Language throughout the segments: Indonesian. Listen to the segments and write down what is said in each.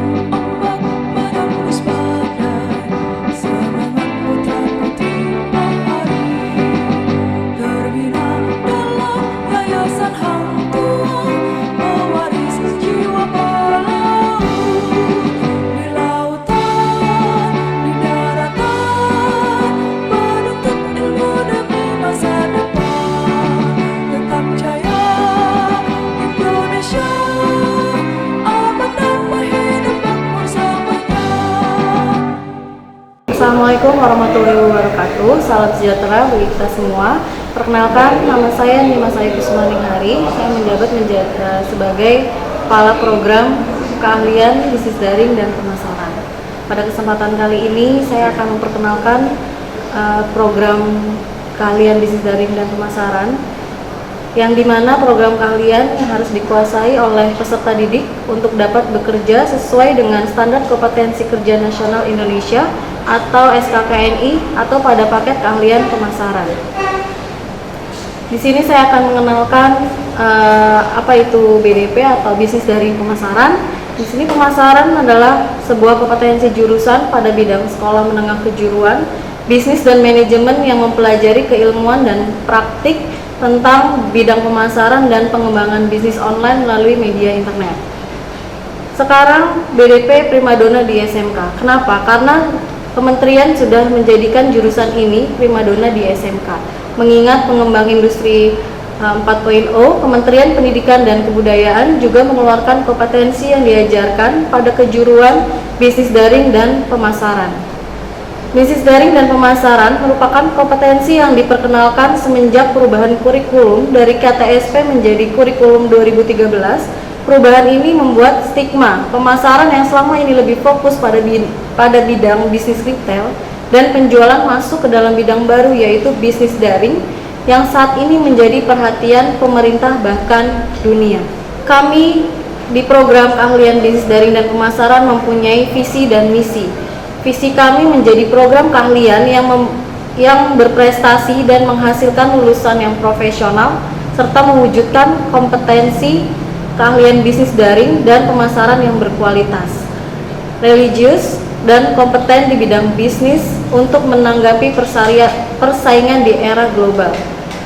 ombak menembus badai, semangat putra-putri bahari, terbina dalam yayasan Hang Tuah, mewaris jiwa pelaut. Di lautan, di daratan, menuntut ilmu demi masa depan. Tetap jaya Indonesia, aman damai hidup makmur selamanya. Assalamualaikum warahmatullahi wabarakatuh. Salam sejahtera bagi kita semua. Perkenalkan, nama saya Nima Said Kusmaningari. Saya menjabat sebagai Kepala Program Keahlian Bisnis Daring dan Pemasaran. Pada kesempatan kali ini saya akan memperkenalkan program keahlian bisnis daring dan pemasaran, yang dimana program keahlian harus dikuasai oleh peserta didik untuk dapat bekerja sesuai dengan standar kompetensi kerja nasional Indonesia atau SKKNI atau pada paket keahlian pemasaran. Di sini saya akan mengenalkan apa itu BDP atau bisnis daring pemasaran. Di sini pemasaran adalah sebuah kompetensi jurusan pada bidang sekolah menengah kejuruan, bisnis dan manajemen yang mempelajari keilmuan dan praktik tentang bidang pemasaran dan pengembangan bisnis online melalui media internet. Sekarang BDP primadona di SMK. Kenapa? Karena Kementerian sudah menjadikan jurusan ini primadona di SMK. Mengingat pengembang industri 4.0, Kementerian Pendidikan dan Kebudayaan juga mengeluarkan kompetensi yang diajarkan pada kejuruan bisnis daring dan pemasaran. Bisnis daring dan pemasaran merupakan kompetensi yang diperkenalkan semenjak perubahan kurikulum dari KTSP menjadi kurikulum 2013. Perubahan ini membuat stigma pemasaran yang selama ini lebih fokus pada bidang bisnis retail dan penjualan masuk ke dalam bidang baru, yaitu bisnis daring, yang saat ini menjadi perhatian pemerintah bahkan dunia. Kami di program keahlian bisnis daring dan pemasaran mempunyai visi dan misi. Visi kami menjadi program keahlian yang berprestasi dan menghasilkan lulusan yang profesional serta mewujudkan kompetensi keahlian bisnis daring dan pemasaran yang berkualitas, religius, dan kompeten di bidang bisnis untuk menanggapi persaingan di era global.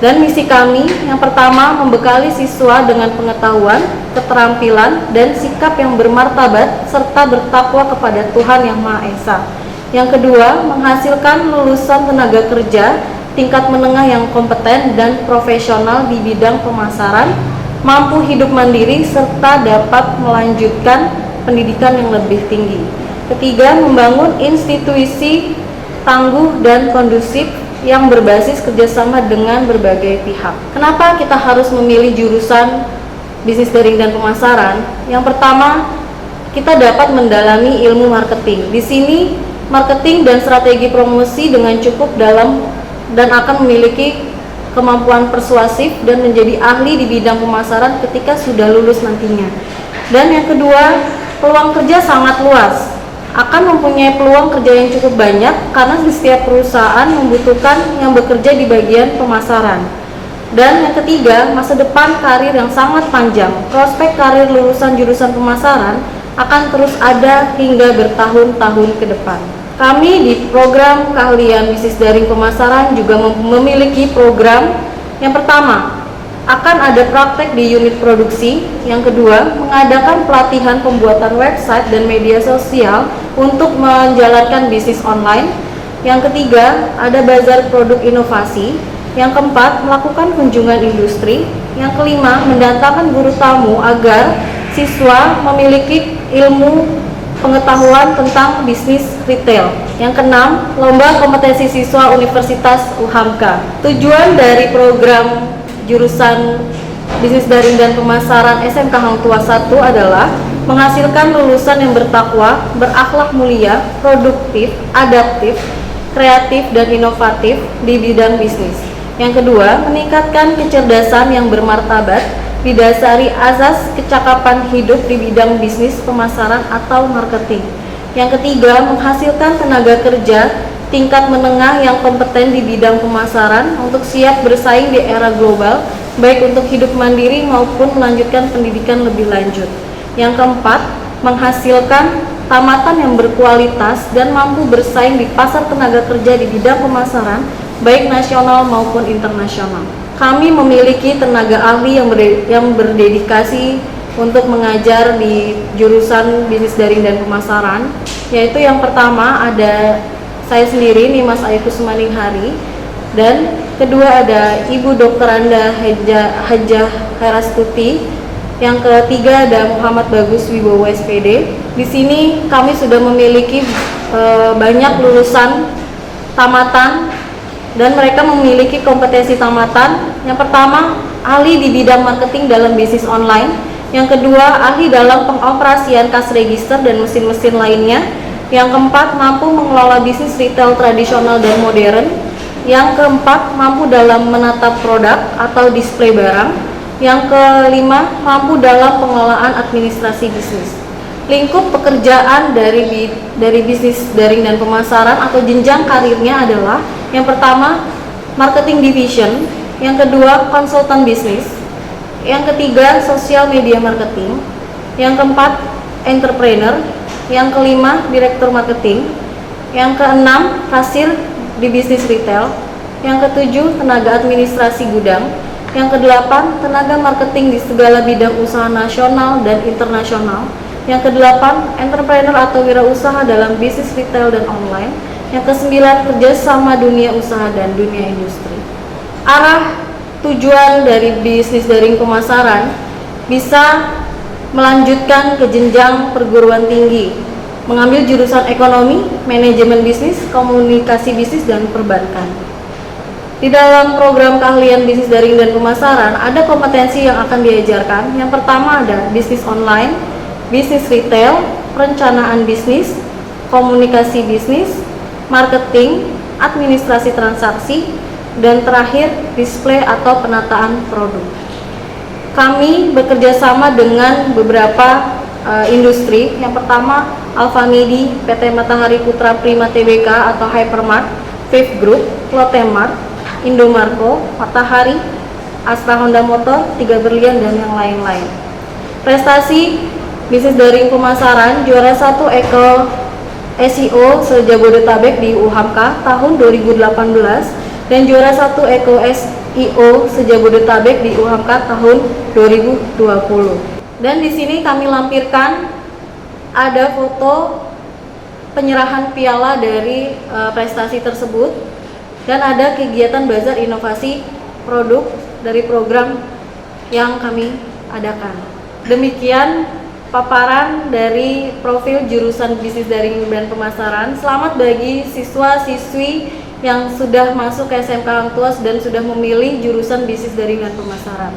Dan misi kami yang pertama, membekali siswa dengan pengetahuan, keterampilan, dan sikap yang bermartabat serta bertakwa kepada Tuhan Yang Maha Esa. Yang kedua, menghasilkan lulusan tenaga kerja tingkat menengah yang kompeten dan profesional di bidang pemasaran, mampu hidup mandiri serta dapat melanjutkan pendidikan yang lebih tinggi. Ketiga, membangun institusi tangguh dan kondusif yang berbasis kerjasama dengan berbagai pihak. Kenapa kita harus memilih jurusan bisnis daring dan pemasaran? Yang pertama, kita dapat mendalami ilmu marketing. Di sini, marketing dan strategi promosi dengan cukup dalam dan akan memiliki kemampuan persuasif dan menjadi ahli di bidang pemasaran ketika sudah lulus nantinya. Dan yang kedua, peluang kerja sangat luas. Akan mempunyai peluang kerja yang cukup banyak karena di setiap perusahaan membutuhkan yang bekerja di bagian pemasaran. Dan yang ketiga, masa depan karir yang sangat panjang. Prospek karir lulusan jurusan pemasaran akan terus ada hingga bertahun-tahun ke depan. Kami di program keahlian bisnis daring pemasaran juga memiliki program yang pertama, akan ada praktek di unit produksi. Yang kedua, mengadakan pelatihan pembuatan website dan media sosial untuk menjalankan bisnis online. Yang ketiga, ada bazar produk inovasi. Yang keempat, melakukan kunjungan industri. Yang kelima, mendatangkan guru tamu agar siswa memiliki ilmu pengetahuan tentang bisnis retail. Yang keenam, lomba kompetensi siswa Universitas UHAMKA. Tujuan dari program jurusan bisnis daring dan pemasaran SMK Hang Tuah 1 adalah menghasilkan lulusan yang bertakwa, berakhlak mulia, produktif, adaptif, kreatif, dan inovatif di bidang bisnis. Yang kedua, meningkatkan kecerdasan yang bermartabat didasari azas kecakapan hidup di bidang bisnis, pemasaran, atau marketing. Yang ketiga, menghasilkan tenaga kerja tingkat menengah yang kompeten di bidang pemasaran untuk siap bersaing di era global, baik untuk hidup mandiri maupun melanjutkan pendidikan lebih lanjut. Yang keempat, menghasilkan tamatan yang berkualitas dan mampu bersaing di pasar tenaga kerja di bidang pemasaran, baik nasional maupun internasional. Kami memiliki tenaga ahli yang berdedikasi untuk mengajar di jurusan bisnis daring dan pemasaran, yaitu yang pertama ada saya sendiri, Nimas Ayu Kusmaningharih, dan kedua ada Ibu Dr. Anda Hajah Herastuti, yang ketiga ada Muhammad Bagus Wibowo SPD. Di sini kami sudah memiliki banyak lulusan tamatan dan mereka memiliki kompetensi tamatan. Yang pertama, ahli di bidang marketing dalam bisnis online. Yang kedua, ahli dalam pengoperasian cash register dan mesin-mesin lainnya. Yang keempat, mampu mengelola bisnis retail tradisional dan modern. Yang keempat, mampu dalam menata produk atau display barang. Yang kelima, mampu dalam pengelolaan administrasi bisnis. Lingkup pekerjaan dari bisnis daring dan pemasaran atau jenjang karirnya adalah yang pertama, marketing division. Yang kedua, konsultan bisnis. Yang ketiga, social media marketing. Yang keempat, entrepreneur. Yang kelima, direktur marketing. Yang keenam, kasir di bisnis retail. Yang ketujuh, tenaga administrasi gudang. Yang kedelapan, tenaga marketing di segala bidang usaha nasional dan internasional. Yang kedelapan, entrepreneur atau wirausaha dalam bisnis retail dan online. Yang kesembilan, kerjasama dunia usaha dan dunia industri. Arah tujuan dari bisnis daring pemasaran bisa melanjutkan ke jenjang perguruan tinggi, mengambil jurusan ekonomi, manajemen bisnis, komunikasi bisnis, dan perbankan. Di dalam program keahlian bisnis daring dan pemasaran, ada kompetensi yang akan diajarkan. Yang pertama ada bisnis online, bisnis retail, perencanaan bisnis, komunikasi bisnis, marketing, administrasi transaksi, dan terakhir display atau penataan produk. Kami bekerja sama dengan beberapa industri. Yang pertama Alfamidi, PT Matahari Putra Prima Tbk atau Hypermart, Viv Group, Lotte Mart, Indomarko, Matahari, Astra Honda Motor, Tiga Berlian, dan yang lain-lain. Prestasi bisnis daring pemasaran, juara 1 Eko SEO se-Jabodetabek di UHAMKA tahun 2018 dan juara 1 Eko SEO se-Jabodetabek di UHAMKA tahun 2020. Dan di sini kami lampirkan ada foto penyerahan piala dari prestasi tersebut dan ada kegiatan bazar inovasi produk dari program yang kami adakan. Demikian paparan dari profil jurusan bisnis daring dan pemasaran. Selamat bagi siswa-siswi yang sudah masuk ke SMK Hang Tuas dan sudah memilih jurusan bisnis daring dan pemasaran.